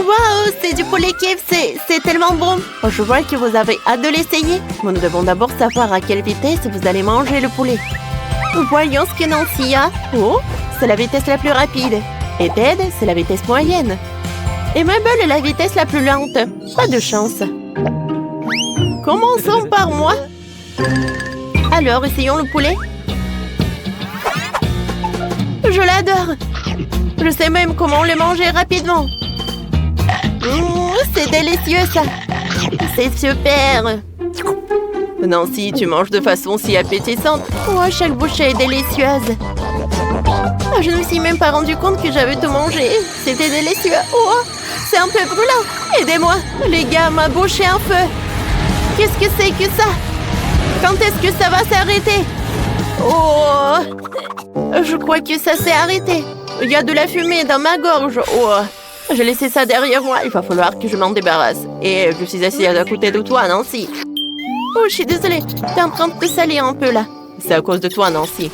Waouh, c'est du poulet KFC, c'est tellement bon. Oh, je vois que vous avez hâte de l'essayer. Nous devons d'abord savoir à quelle vitesse vous allez manger le poulet. Voyons ce que Nancy a. Oh, c'est la vitesse la plus rapide. Et Ted, c'est la vitesse moyenne. Et Mabel est la vitesse la plus lente. Pas de chance. Commençons par moi. Alors, essayons le poulet. Je l'adore. Je sais même comment le manger rapidement. C'est délicieux, ça. C'est super. Nancy, tu manges de façon si appétissante. Oh, chaque bouchée est délicieuse. Oh, je ne me suis même pas rendu compte que j'avais tout mangé. C'était délicieux. Oh, c'est un peu brûlant. Aidez-moi. Les gars, ma bouche est en feu. Qu'est-ce que c'est que ça? Quand est-ce que ça va s'arrêter? Oh, je crois que ça s'est arrêté. Il y a de la fumée dans ma gorge. Oh, j'ai laissé ça derrière moi. Il va falloir que je m'en débarrasse. Et je suis assise à côté de toi, Nancy. Oh, je suis désolée. T'es en train de te salir un peu, là. C'est à cause de toi, Nancy.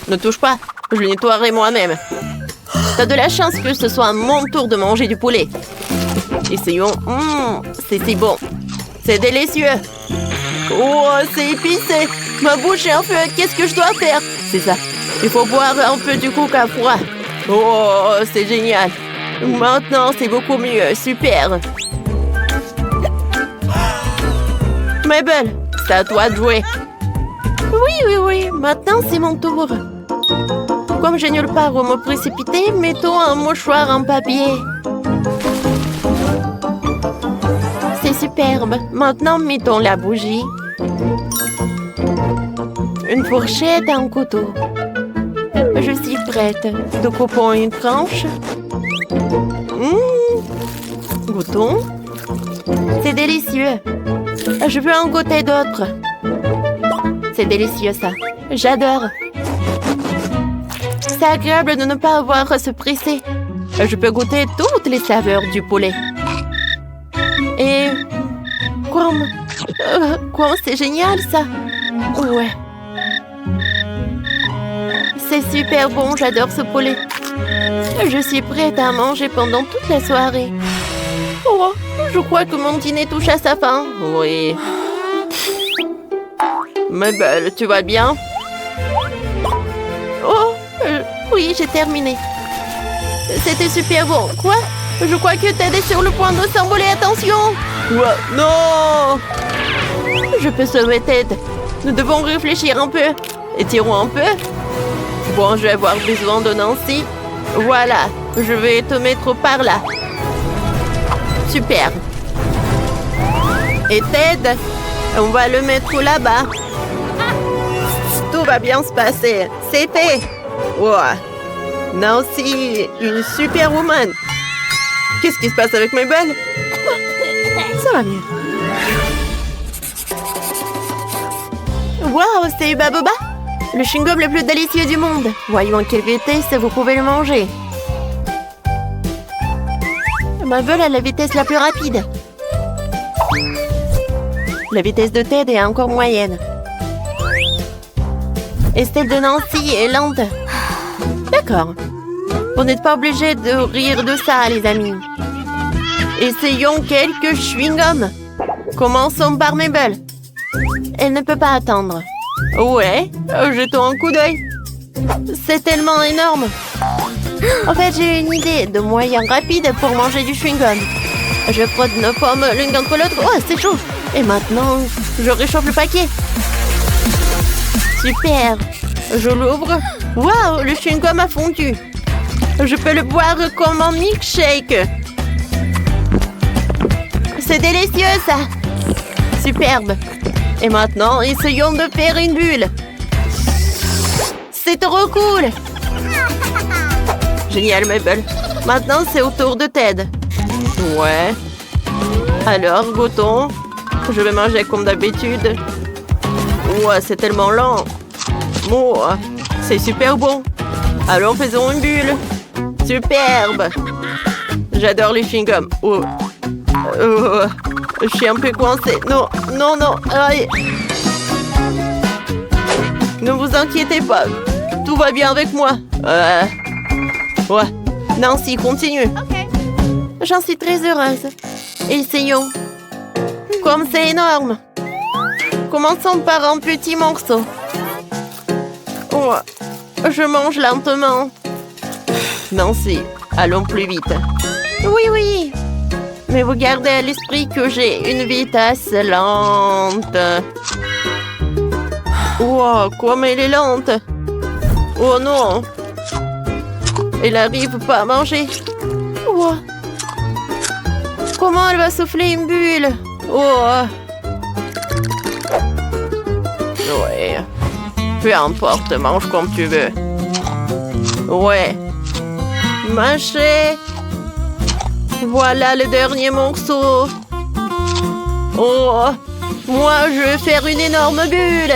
Ne touche pas. Je le nettoierai moi-même. T'as de la chance que ce soit mon tour de manger du poulet. Essayons. C'est si bon. C'est délicieux. Oh, c'est épicé. Ma bouche est en feu. Qu'est-ce que je dois faire? C'est ça. Il faut boire un peu du coca froid. Oh, c'est génial. Maintenant, c'est beaucoup mieux. Super. Mabel, c'est à toi de jouer. Oui. Maintenant, c'est mon tour. Comme je n'ai pas où me précipiter, mettons un mouchoir en papier. C'est superbe. Maintenant, mettons la bougie. Une fourchette et un couteau. Je suis prête. Découpons une tranche. Goûtons. C'est délicieux. Je veux en goûter d'autres. C'est délicieux, ça. J'adore. C'est agréable de ne pas avoir à se presser. Je peux goûter toutes les saveurs du poulet. Et... Quoi, c'est génial, ça. Ouais. C'est super bon, j'adore ce poulet. Je suis prête à manger pendant toute la soirée. Oh, je crois que mon dîner touche à sa fin. Oui. Mabel, tu vas bien? Oh, oui, j'ai terminé. C'était super bon. Quoi? Je crois que Ted est sur le point de s'envoler. Attention! Quoi? Non! Je peux sauver Ted. Nous devons réfléchir un peu. Étirons un peu. Bon, je vais avoir besoin de Nancy. Voilà, je vais te mettre par là. Super. Et Ted, on va le mettre là-bas. Tout va bien se passer. C'est fait. Wow. Nancy, une superwoman. Qu'est-ce qui se passe avec Mabel? Ça va mieux. Waouh, c'est Hubba Bubba. Le chewing-gum le plus délicieux du monde. Voyons à quelle vitesse vous pouvez le manger. Mabel a la vitesse la plus rapide. La vitesse de Ted est encore moyenne. Et celle de Nancy est lente. D'accord. Vous n'êtes pas obligés de rire de ça, les amis. Essayons quelques chewing-gums. Commençons par Mabel. Elle ne peut pas attendre. Ouais, jetons un coup d'œil. C'est tellement énorme. En fait, j'ai une idée de moyen rapide pour manger du chewing-gum. Je frotte nos pommes l'une contre l'autre. Oh, c'est chaud. Et maintenant, je réchauffe le paquet. Super. Je l'ouvre. Waouh, le chewing-gum a fondu. Je peux le boire comme un milkshake. C'est délicieux, ça. Superbe. Et maintenant, essayons de faire une bulle. C'est trop cool. Génial, Mabel. Maintenant, c'est au tour de Ted. Ouais. Alors, goûtons. Je vais manger comme d'habitude. Ouais, c'est tellement lent. Oh, c'est super bon. Alors, faisons une bulle. Superbe. J'adore les chewing-gums. Oh. Je suis un peu coincée. Non. Aïe. Ne vous inquiétez pas. Tout va bien avec moi. Ouais. Nancy, continue. J'en suis très heureuse. Essayons. Comme c'est énorme. Commençons par un petit morceau. Oh, je mange lentement. Nancy, allons plus vite. Oui, oui. Mais vous gardez à l'esprit que j'ai une vitesse lente. Wow, comme elle est lente. Oh non. Elle n'arrive pas à manger. Wow. Comment elle va souffler une bulle? Oh. Ouais. Peu importe, mange comme tu veux. Ouais. Mâchez. Voilà le dernier morceau. Oh. Moi, je vais faire une énorme bulle.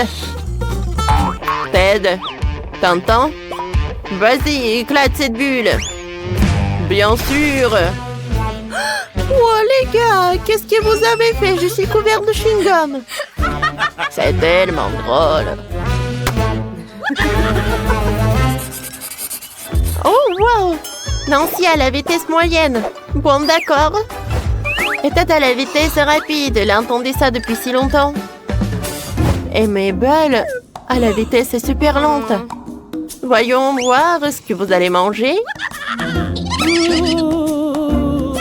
Ted, t'entends? Vas-y, éclate cette bulle. Bien sûr. Oh les gars, qu'est-ce que vous avez fait? Je suis couvert de chewing-gum. C'est tellement drôle. Oh wow! Nancy à la vitesse moyenne. Bon d'accord. Et Ted à la vitesse rapide. Elle entendait ça depuis si longtemps. Et Mabel à la vitesse super lente. Voyons voir ce que vous allez manger.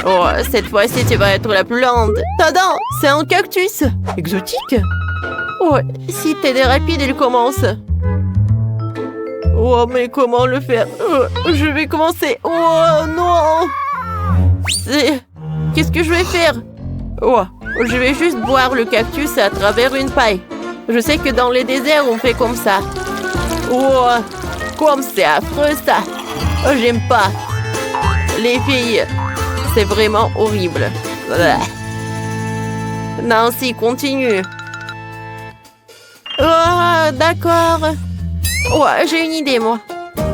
Oh, cette fois-ci, tu vas être la plus lente. Tada, c'est un cactus. Exotique. Oh, si Ted est rapide, il commence. Oh, mais comment le faire? Je vais commencer. Oh, non. Qu'est-ce que je vais faire? Oh, je vais juste boire le cactus à travers une paille. Je sais que dans les déserts, on fait comme ça. Oh, comme c'est affreux, ça. Oh, j'aime pas. Les filles, c'est vraiment horrible. Nancy, continue. Oh, d'accord. Oh, j'ai une idée, moi.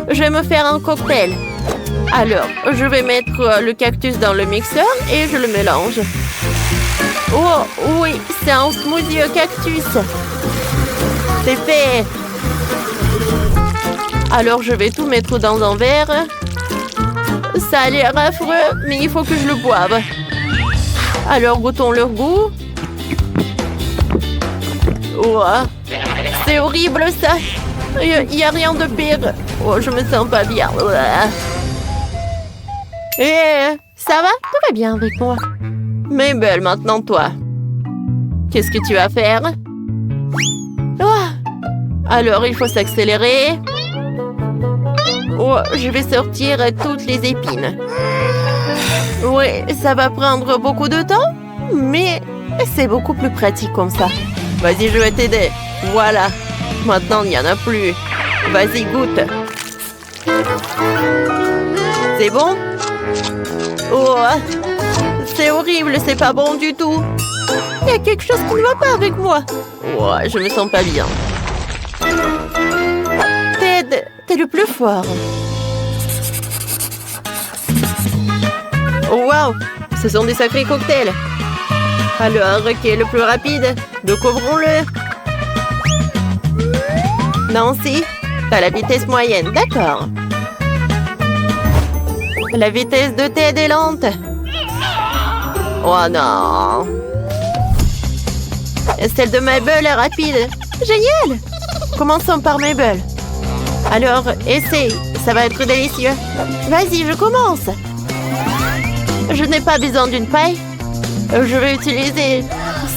Je vais me faire un cocktail. Alors, je vais mettre le cactus dans le mixeur et je le mélange. Oh, oui, c'est un smoothie au cactus. C'est fait. Alors, je vais tout mettre dans un verre. Ça a l'air affreux, mais il faut que je le boive. Alors, goûtons leur goût. Oh, c'est horrible, ça. Il n'y a rien de pire. Oh, je me sens pas bien. Ça va? Tout va bien avec moi. Mabel, maintenant toi. Qu'est-ce que tu vas faire? Oh, alors, il faut s'accélérer. Oh, je vais sortir toutes les épines. Oui, ça va prendre beaucoup de temps, mais c'est beaucoup plus pratique comme ça. Vas-y, je vais t'aider. Voilà. Maintenant, il n'y en a plus. Vas-y, goûte. C'est bon? Oh, c'est horrible, c'est pas bon du tout. Il y a quelque chose qui ne va pas avec moi. Oh, je me sens pas bien. Ted, t'es le plus fort. Oh, wow, ce sont des sacrés cocktails. Alors, qui est le plus rapide? Découvrons-le. Nancy, t'as la vitesse moyenne, d'accord. La vitesse de Ted est lente. Oh non. Celle de Mabel est rapide. Génial. Commençons par Mabel. Alors, essaye, ça va être délicieux. Vas-y, je commence. Je n'ai pas besoin d'une paille. Je vais utiliser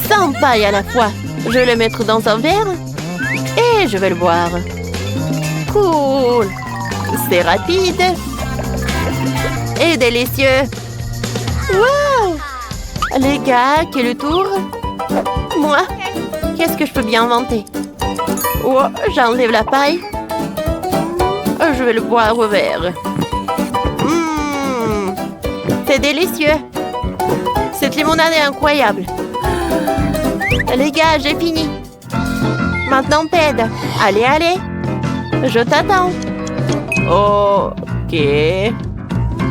100 pailles à la fois. Je vais le mettre dans un verre et je vais le boire. Cool. C'est rapide et délicieux. Wow. Les gars, quel est le tour? Moi, qu'est-ce que je peux bien inventer? Oh, j'enlève la paille. Je vais le boire au verre. C'est délicieux. Cette limonade est incroyable. Les gars, j'ai fini. Maintenant, Ted. Allez, allez. Je t'attends. Ok.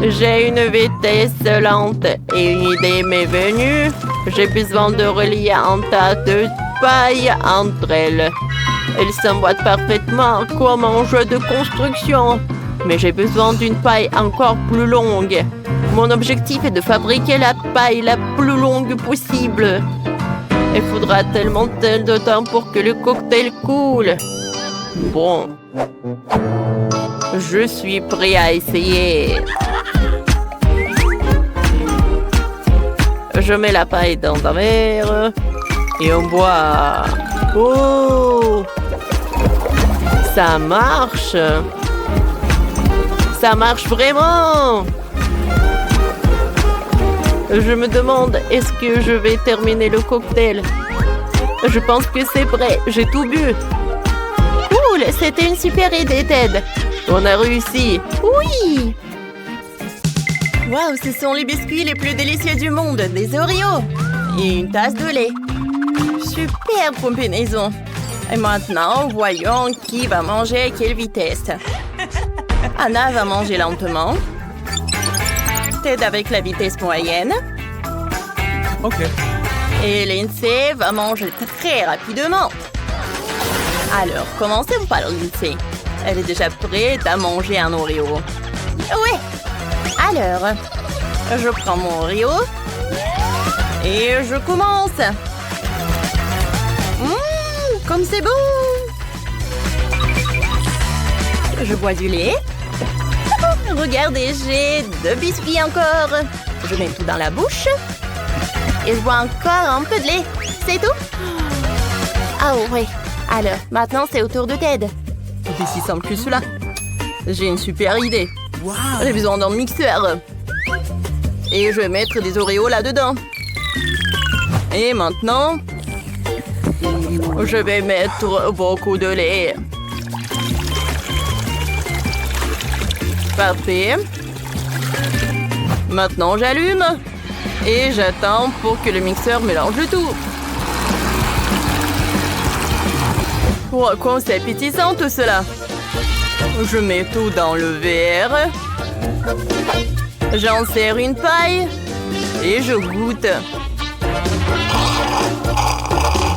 J'ai une vitesse lente et une idée m'est venue. J'ai besoin de relier un tas de paille entre elles. Elles s'emboîtent parfaitement comme un jeu de construction. Mais j'ai besoin d'une paille encore plus longue. Mon objectif est de fabriquer la paille la plus longue possible. Il faudra tellement de temps pour que le cocktail coule. Bon. Je suis prêt à essayer. Je mets la paille dans un verre et on boit. Oh! Ça marche! Ça marche vraiment! Je me demande, est-ce que je vais terminer le cocktail? Je pense que c'est prêt, j'ai tout bu. Cool, c'était une super idée, Ted. On a réussi. Oui! Waouh, ce sont les biscuits les plus délicieux du monde, des Oreos. Et une tasse de lait. Super combinaison. Et maintenant, voyons qui va manger à quelle vitesse. Anna va manger lentement. Ted avec la vitesse moyenne. Ok. Et Lindsay va manger très rapidement. Alors, commençons par Lindsay. Elle est déjà prête à manger un Oreo. Ouais. Alors, je prends mon Oreo et je commence. Comme c'est bon! Je bois du lait. Regardez, j'ai 2 biscuits encore. Je mets tout dans la bouche. Et je bois encore un peu de lait. C'est tout? Ah oui. Alors, maintenant c'est au tour de Ted. C'est si simple que cela. J'ai une super idée. Wow. J'ai besoin d'un mixeur. Et je vais mettre des Oreos là-dedans. Et maintenant, je vais mettre beaucoup de lait. Parfait. Maintenant, j'allume. Et j'attends pour que le mixeur mélange le tout. Oh, quoi, c'est appétissant tout cela. Je mets tout dans le verre. J'en sers une paille. Et je goûte.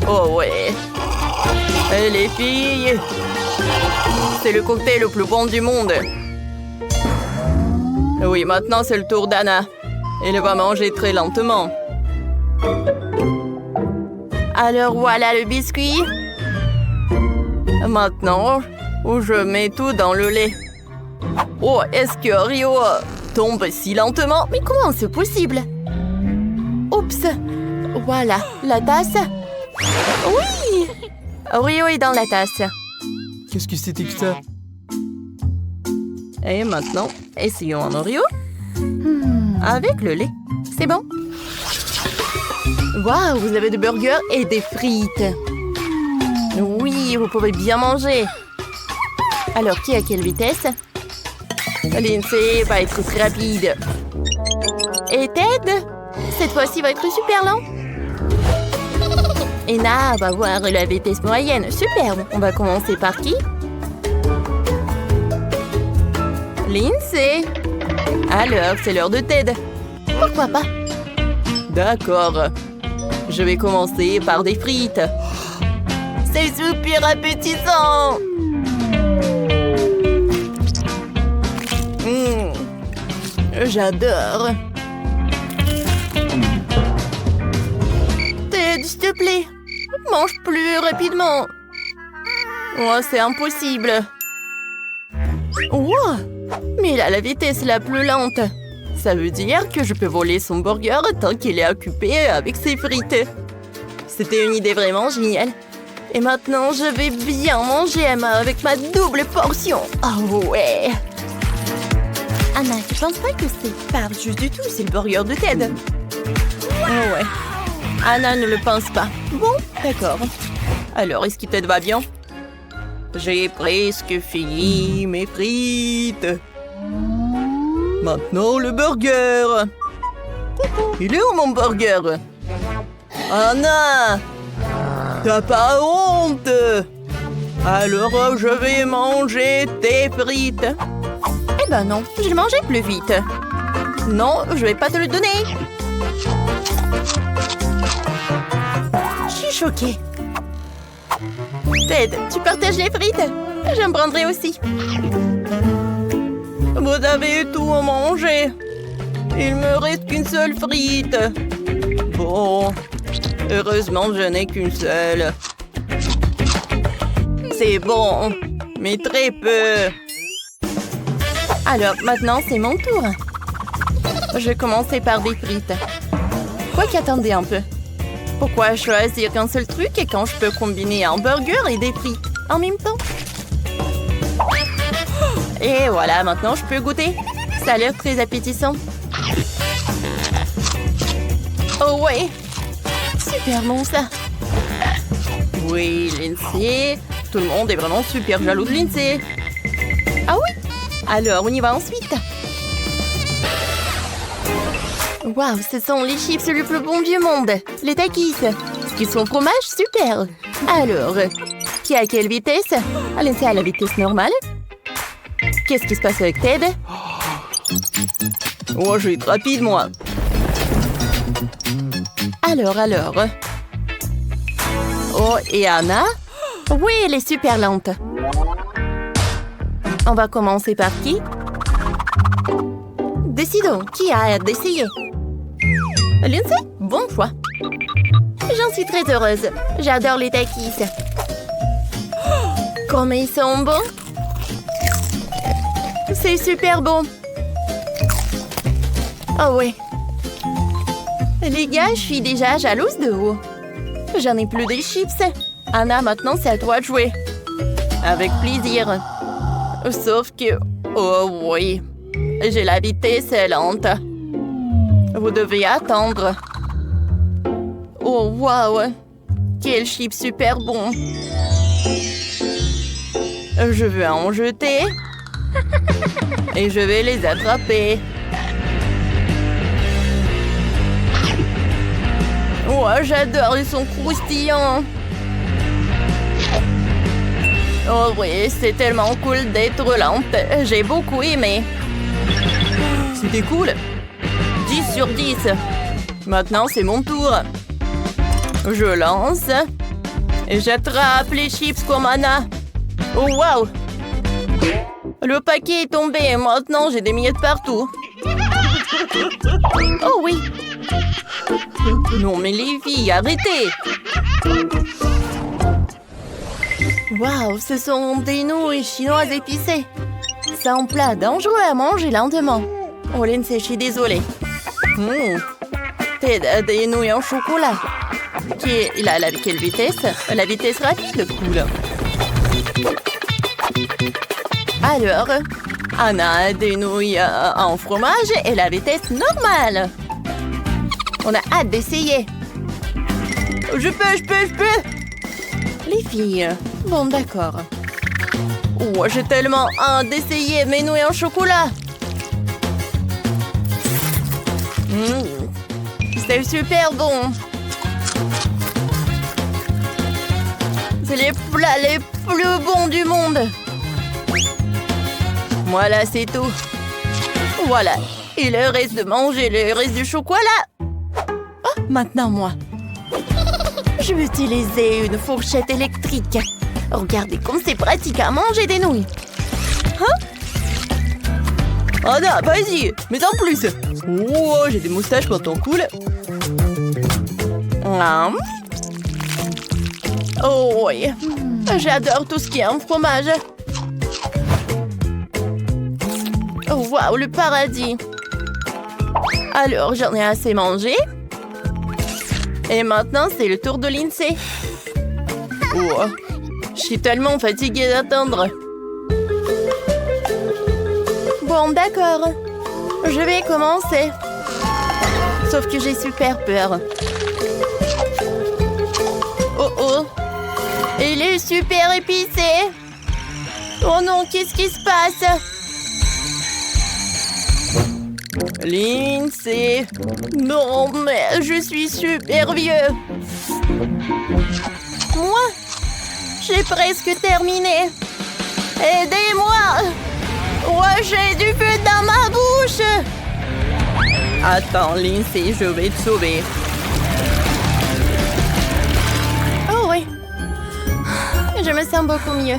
Oh ouais. Et les filles, c'est le cocktail le plus bon du monde. Oui, maintenant c'est le tour d'Anna. Elle va manger très lentement. Alors voilà le biscuit. Maintenant, je mets tout dans le lait. Oh, est-ce que Oreo tombe si lentement? Mais comment c'est possible? Oups. Voilà, la tasse. Oui! Oreo est dans la tasse. Qu'est-ce que c'était que ça? Et maintenant, essayons un Oreo. Avec le lait. C'est bon? Waouh, vous avez des burgers et des frites. Oui, vous pouvez bien manger. Alors, qui à quelle vitesse? Lindsay va être très rapide. Et Ted? Cette fois-ci va être super lent. Anna va voir la vitesse moyenne. Superbe. On va commencer par qui? Lindsay. Alors, c'est l'heure de Ted. Pourquoi pas? D'accord. Je vais commencer par des frites. C'est super appétissant. J'adore. Ted, s'il te plaît, mange plus rapidement. Oh, c'est impossible. Oh, mais il a la vitesse la plus lente. Ça veut dire que je peux voler son burger tant qu'il est occupé avec ses frites. C'était une idée vraiment géniale. Et maintenant, je vais bien manger avec ma double portion. Oh ouais. Anna, je pense pas que c'est pas juste du tout, c'est le burger de Ted. Oh ouais. Anna ne le pense pas. Bon, d'accord. Alors, est-ce que Ted va bien? J'ai presque fini mes frites. Maintenant, le burger. Il est où mon burger? Anna! T'as pas honte? Alors, je vais manger tes frites. Eh ben non, je le mangeais plus vite. Non, je vais pas te le donner. Je suis choquée. Ted, tu partages les frites? J'en prendrai aussi. Vous avez tout mangé. Il me reste qu'une seule frite. Bon, heureusement, je n'ai qu'une seule. C'est bon, mais très peu. Alors, maintenant, c'est mon tour. Je vais commencer par des frites. Quoi qu'attendez un peu. Pourquoi choisir qu'un seul truc quand je peux combiner un burger et des frites en même temps? Et voilà, maintenant je peux goûter. Ça a l'air très appétissant. Oh ouais, super bon ça. Oui, Lindsay. Tout le monde est vraiment super jaloux de Lindsay. Ah oui? Alors, on y va ensuite. Waouh, ce sont les chips les plus bons du monde. Les Takis. Ils sont fromage, super. Alors, qui a quelle vitesse? Lindsay à la vitesse normale. Qu'est-ce qui se passe avec Ted? Oh, je vais être rapide, moi. Alors. Oh, et Anna? Oui, elle est super lente. On va commencer par qui? Décidons, qui a hâte d'essayer? Lindsay? Bon choix. J'en suis très heureuse. J'adore les Takis. Comme ils sont bons. C'est super bon. Oh oui. Les gars, je suis déjà jalouse de vous. J'en ai plus des chips. Anna, maintenant, c'est à toi de jouer. Avec plaisir. Sauf que... Oh oui. J'ai la vitesse lente. Vous devez attendre. Oh, waouh. Quel chip super bon. Je veux en jeter. Et je vais les attraper. Oh, j'adore, ils sont croustillants. Oh oui, c'est tellement cool d'être lente. J'ai beaucoup aimé. C'était cool. 10 sur 10. Maintenant, c'est mon tour. Je lance. Et j'attrape les chips comme Anna. Oh, waouh. Le paquet est tombé. Maintenant, j'ai des miettes partout. Oh oui. Non, mais les filles, arrêtez. Waouh, ce sont des nouilles chinoises épicées. C'est un plat dangereux à manger lentement. Oh, Lindsay, je suis désolée. Ted, des nouilles en chocolat. Il a quelle vitesse? La vitesse rapide, cool. Alors, Anna a des nouilles en fromage et la vitesse normale. On a hâte d'essayer. Je peux. Les filles. Bon, d'accord. Oh, j'ai tellement hâte d'essayer mes nouilles en chocolat. C'est super bon. C'est les plats les plus bons du monde. Voilà, c'est tout. Voilà. Il reste de manger le reste du chocolat. Oh, maintenant, moi. Je vais utiliser une fourchette électrique. Regardez comme c'est pratique à manger des nouilles. Oh non, vas-y, mais en plus. Oh, j'ai des moustaches pourtant cool. Oh oui, j'adore tout ce qui est en fromage. Oh waouh, le paradis. Alors, j'en ai assez mangé. Et maintenant, c'est le tour de Lindsay. Oh, je suis tellement fatiguée d'attendre. Bon, d'accord. Je vais commencer. Sauf que j'ai super peur. Oh. Il est super épicé. Oh non, qu'est-ce qui se passe? Lindsay. Non, mais je suis super vieux. Moi, j'ai presque terminé. Aidez-moi. Ouais, j'ai du feu dans ma bouche. Attends, Lindsay, je vais te sauver. Oh oui. Je me sens beaucoup mieux.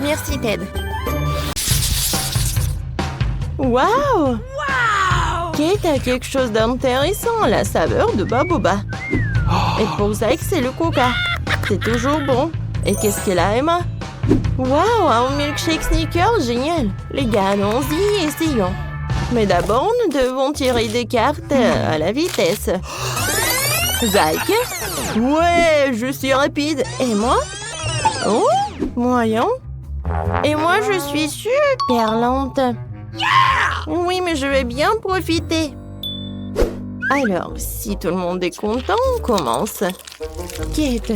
Merci, Ted. Wow! Kate a quelque chose d'intéressant, la saveur de Baboba. Et pour Zach, c'est le coca. C'est toujours bon. Et qu'est-ce qu'elle a, Emma? Waouh, un milkshake Snickers, génial. Les gars, allons-y, essayons. Mais d'abord, nous devons tirer des cartes à la vitesse. Zach? Ouais, je suis rapide. Et moi? Oh, moyen. Et moi, je suis super lente. Oui, mais je vais bien profiter. Alors, si tout le monde est content, on commence. Kate,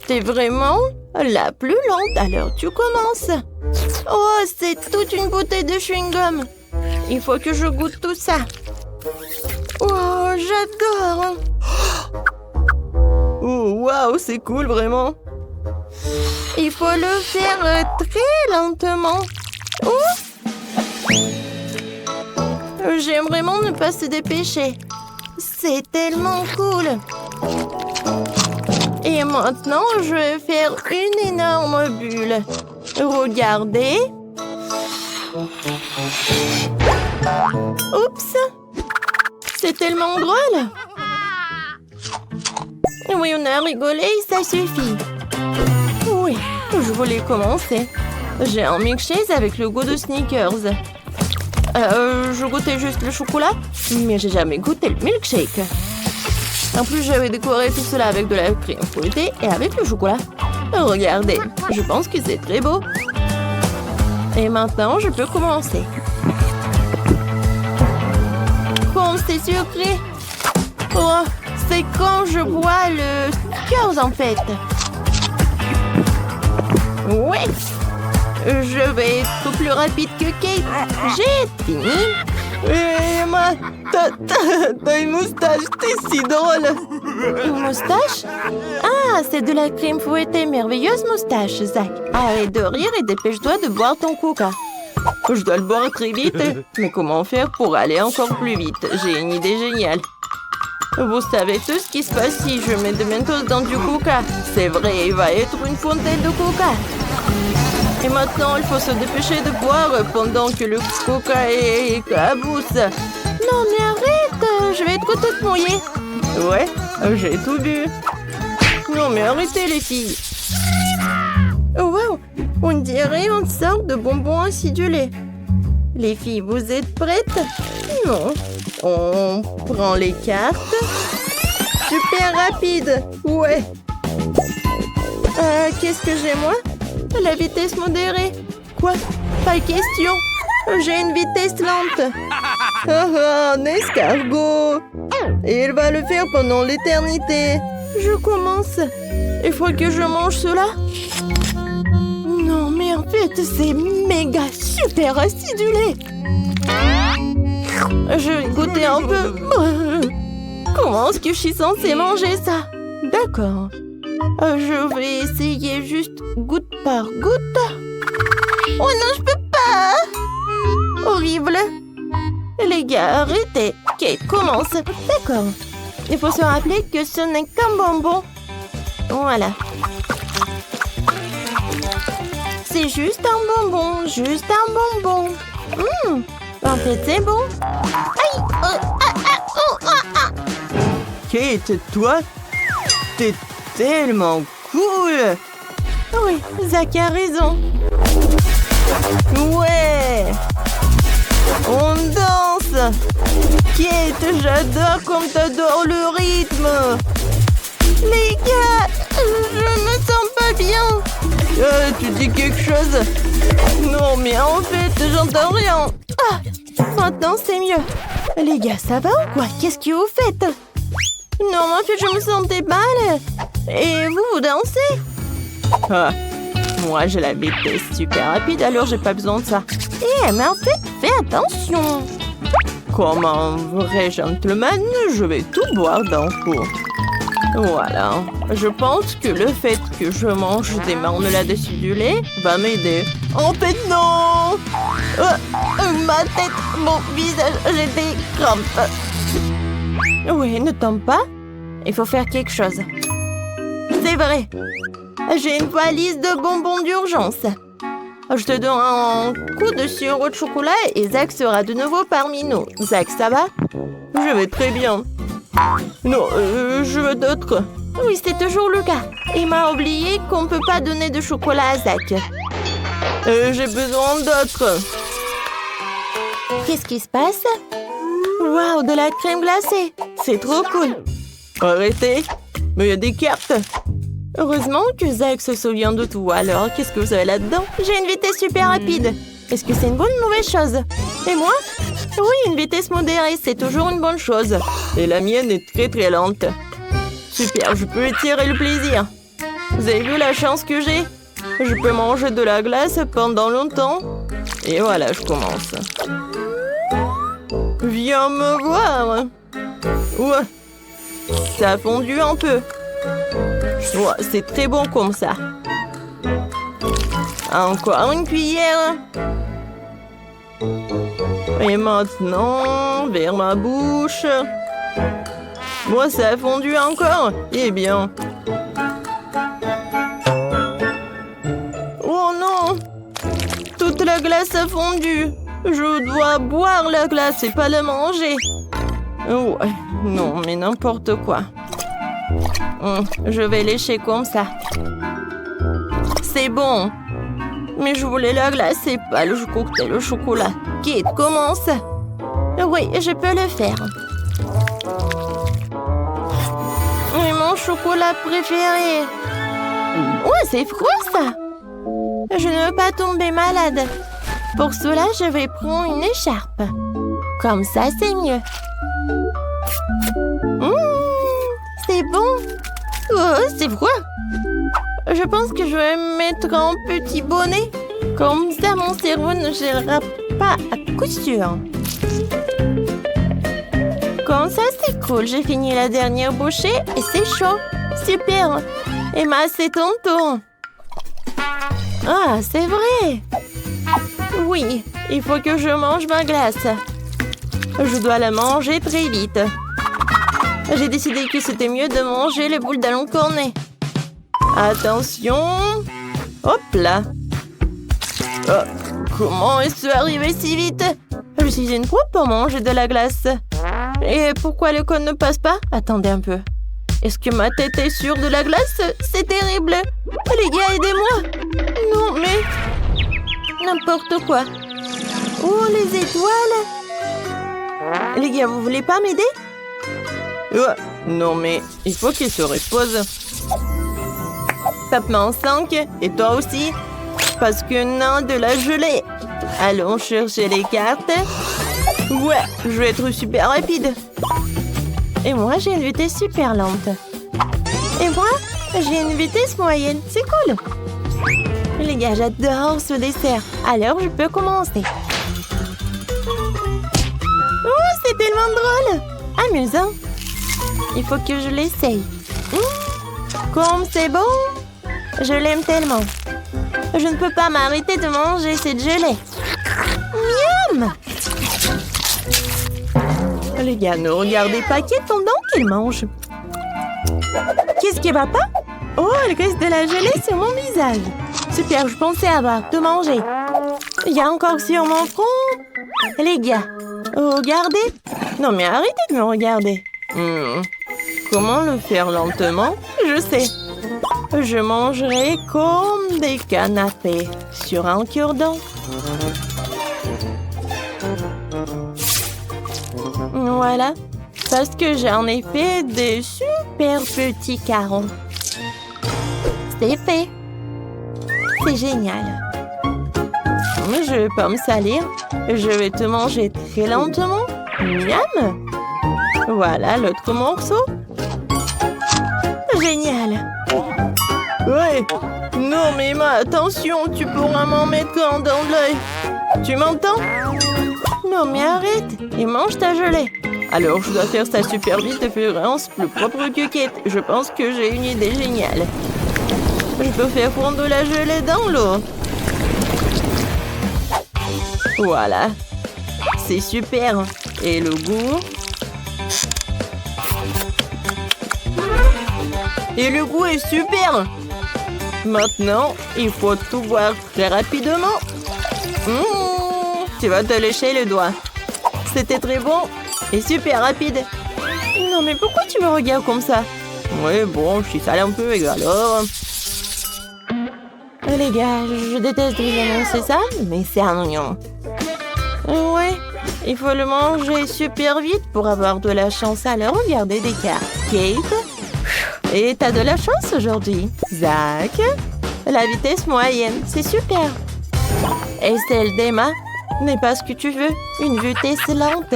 t'es vraiment la plus lente, alors tu commences. Oh, c'est toute une bouteille de chewing-gum. Il faut que je goûte tout ça. Oh, j'adore. Oh, waouh, c'est cool, vraiment. Il faut le faire très lentement. Oh. J'aime vraiment ne pas se dépêcher. C'est tellement cool. Et maintenant, je vais faire une énorme bulle. Regardez. Oups. C'est tellement drôle. Oui, on a rigolé, ça suffit. Oui, je voulais commencer. J'ai un milkshake avec le goût de Snickers. Je goûtais juste le chocolat, mais j'ai jamais goûté le milkshake. En plus, j'avais décoré tout cela avec de la crème fouettée et avec le chocolat. Regardez, je pense que c'est très beau. Et maintenant, je peux commencer. Comme c'est sucré. Oh, c'est quand je bois le Snickers en fait. Ouais. Je vais être plus rapide que Kate. J'ai fini. Emma, t'as une moustache, t'es si drôle. Une moustache? Ah, c'est de la crème fouettée, merveilleuse moustache, Zach. Arrête de rire et dépêche-toi de boire ton coca. Je dois le boire très vite. Mais comment faire pour aller encore plus vite? J'ai une idée géniale. Vous savez tout ce qui se passe si je mets de Mentos dans du coca. C'est vrai, il va être une fontaine de coca. Et maintenant, il faut se dépêcher de boire pendant que le coca est cabousse. Non, mais arrête, je vais être toute mouillée. Ouais, j'ai tout bu. Non, mais arrêtez, les filles. Oh, wow, on dirait une sorte de bonbon acidulé. Les filles, vous êtes prêtes? Non. On prend les cartes. Super rapide. Ouais. Qu'est-ce que j'ai, moi? La vitesse modérée. Quoi? Pas question. J'ai une vitesse lente. Un escargot. Et il va le faire pendant l'éternité. Je commence. Il faut que je mange cela. Non, mais en fait, c'est méga super acidulé. Je vais goûter un peu. Comment est-ce que je suis censée manger ça? D'accord. Je vais essayer juste goutte par goutte. Oh non, je peux pas. Horrible. Les gars, arrêtez. Kate, commence. D'accord. Il faut se rappeler que ce n'est qu'un bonbon. Voilà. C'est juste un bonbon. Juste un bonbon. En fait, c'est bon. Aïe. Kate, toi, t'es tellement cool. Oui, Zach a raison. Ouais. On danse. Kate, j'adore comme t'adores le rythme. Les gars, je me sens pas bien. Tu dis quelque chose? Non, mais en fait, j'entends rien. Ah, maintenant, c'est mieux. Les gars, ça va ou quoi? Qu'est-ce que vous faites? Non, en fait, je me sentais mal. Et vous dansez? Ah, moi, j'ai la vitesse super rapide, alors j'ai pas besoin de ça. Mais en fait, fais attention. Comme un vrai gentleman, je vais tout boire d'un coup. Voilà. Je pense que le fait que je mange des marmelades acidulées va m'aider. En fait, non! Ma tête, mon visage, j'ai des crampes. Oui, ne tombe pas. Il faut faire quelque chose. C'est vrai. J'ai une valise de bonbons d'urgence. Je te donne un coup de sirop de chocolat et Zach sera de nouveau parmi nous. Zach, ça va? Je vais très bien. Non, je veux d'autres. Oui, c'est toujours le cas. Emma a oublié qu'on ne peut pas donner de chocolat à Zach. J'ai besoin d'autres. Qu'est-ce qui se passe? Waouh, de la crème glacée. C'est trop cool. Arrêtez. Mais il y a des cartes. Heureusement que Zach se souvient de tout. Alors, qu'est-ce que vous avez là-dedans? J'ai une vitesse super rapide. Est-ce que c'est une bonne ou une mauvaise chose? Et moi? Oui, une vitesse modérée, c'est toujours une bonne chose. Et la mienne est très très lente. Super, je peux étirer le plaisir. Vous avez vu la chance que j'ai? Je peux manger de la glace pendant longtemps. Et voilà, je commence. Viens me voir. Ouais. Ça a fondu un peu. Ouais, c'est très bon comme ça. Encore une cuillère. Et maintenant, vers ma bouche. Moi, ça a fondu encore. Eh bien. Oh non! Toute la glace a fondu. Je dois boire la glace et pas la manger. Ouais, non, mais n'importe quoi. Je vais lécher comme ça. C'est bon. Mais je voulais la glace et pas le cocktail au chocolat. Kate, commence. Oui, je peux le faire. Oui, mon chocolat préféré. Ouais, c'est froid ça. Je ne veux pas tomber malade. Pour cela, je vais prendre une écharpe. Comme ça, c'est mieux. C'est bon. Oh, c'est froid. Je pense que je vais mettre un petit bonnet. Comme ça, mon cerveau ne gérera pas à coup sûr. Comme ça, c'est cool. J'ai fini la dernière bouchée et c'est chaud. Super. Emma, c'est ton tour. Ah, c'est vrai. Oui, il faut que je mange ma glace. Je dois la manger très vite. J'ai décidé que c'était mieux de manger les boules d'Alain Cornet. Attention. Hop là. Oh, comment est-ce arrivé si vite? Je suis une pro pour manger de la glace. Et pourquoi le code ne passe pas? Attendez un peu. Est-ce que ma tête est sûre de la glace? C'est terrible. Les gars, aidez-moi. Non, mais... N'importe quoi. Oh, les étoiles. Les gars, vous voulez pas m'aider? Non, mais il faut qu'il se repose. Tape-moi en 5. Et toi aussi. Parce que non, de la gelée. Allons chercher les cartes. Ouais, je vais être super rapide. Et moi, j'ai une vitesse super lente. Et moi, j'ai une vitesse moyenne. C'est cool. Les gars, j'adore ce dessert. Alors, je peux commencer. Oh, c'est tellement drôle. Amusant. Il faut que je l'essaye. Comme c'est bon. Je l'aime tellement. Je ne peux pas m'arrêter de manger cette gelée. Miam! Les gars, ne regardez pas Kate pendant qu'elle mange. Qu'est-ce qui va pas? Oh, il reste de la gelée sur mon visage. Super, je pensais avoir tout mangé. Il y a encore sur mon front. Les gars, regardez. Non, mais arrêtez de me regarder. Comment le faire lentement? Je sais. Je mangerai comme des canapés sur un cure-dent. Voilà. Parce que j'en ai fait des super petits carreaux. C'est fait. C'est génial. Je vais pas me salir. Je vais te manger très lentement. Miam! Voilà l'autre morceau. Génial. Ouais. Non, mais Emma, attention, tu pourras m'en mettre un dans l'œil. Tu m'entends? Non, mais arrête et mange ta gelée. Alors, je dois faire ça super vite et faire un plus propre que Kate. Je pense que j'ai une idée géniale. Je peux faire fondre la gelée dans l'eau. Voilà. C'est super. Et le goût? Et le goût est super. Maintenant, il faut tout boire très rapidement. Tu vas te lécher le doigt. C'était très bon. Et super rapide. Non, mais pourquoi tu me regardes comme ça? Oui, bon, je suis salé un peu, et alors... Les gars, je déteste vous annoncer ça, mais c'est un oignon. Ouais, il faut le manger super vite pour avoir de la chance. Alors, regardez des cartes. Kate, et t'as de la chance aujourd'hui. Zach, la vitesse moyenne, c'est super. Estelle d'Emma, n'est pas ce que tu veux, une vitesse lente.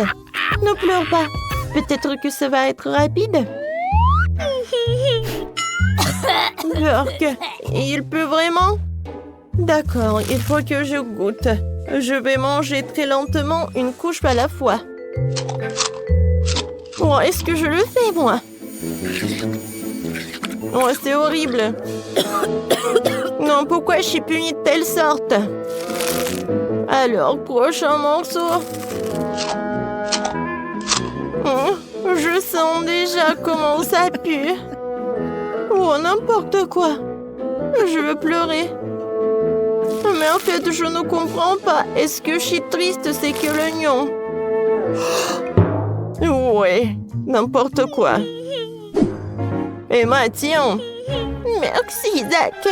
Ne pleure pas, peut-être que ça va être rapide. Burk, il peut vraiment? D'accord, il faut que je goûte. Je vais manger très lentement, une couche à la fois. Oh, est-ce que je le fais, moi? Oh, c'est horrible. Non, pourquoi je suis punie de telle sorte? Alors, prochain morceau. Je sens déjà comment ça pue. Oh, n'importe quoi. Je veux pleurer. Mais en fait, je ne comprends pas. Est-ce que je suis triste, c'est que l'oignon? Ouais, n'importe quoi. Emma, tiens. Merci, Zach.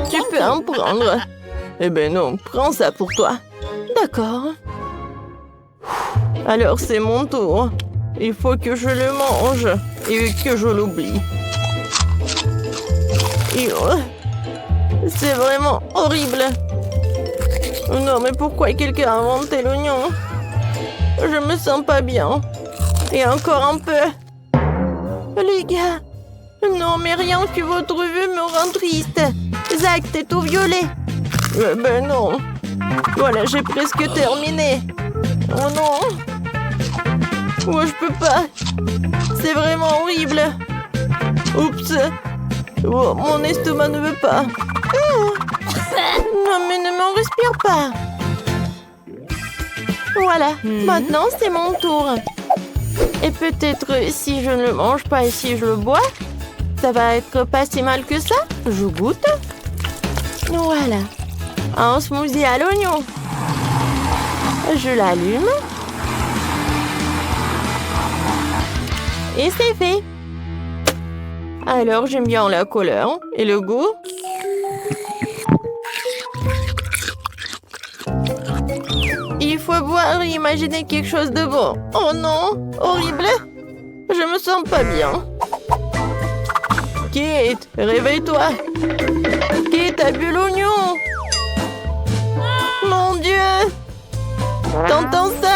Tu peux en prendre. Eh ben non, prends ça pour toi. D'accord. Alors, c'est mon tour. Il faut que je le mange et que je l'oublie. C'est vraiment horrible. Non, mais pourquoi quelqu'un a inventé l'oignon? Je me sens pas bien. Et encore un peu. Les gars. Non, mais rien que votre vue me rend triste. Zach, t'es tout violet. Ben non. Voilà, j'ai presque terminé. Oh non. Moi, je peux pas. C'est vraiment horrible. Oups. Oh, mon estomac ne veut pas. Non, mais ne m'en respire pas. Voilà, maintenant c'est mon tour. Et peut-être si je ne le mange pas et si je le bois, ça va être pas si mal que ça. Je goûte. Voilà. Un smoothie à l'oignon. Je l'allume. Et c'est fait. Alors, j'aime bien la couleur et le goût. Il faut boire et imaginer quelque chose de bon. Oh non, horrible. Je me sens pas bien. Kate, réveille-toi. Kate a bu l'oignon. Mon Dieu. T'entends ça?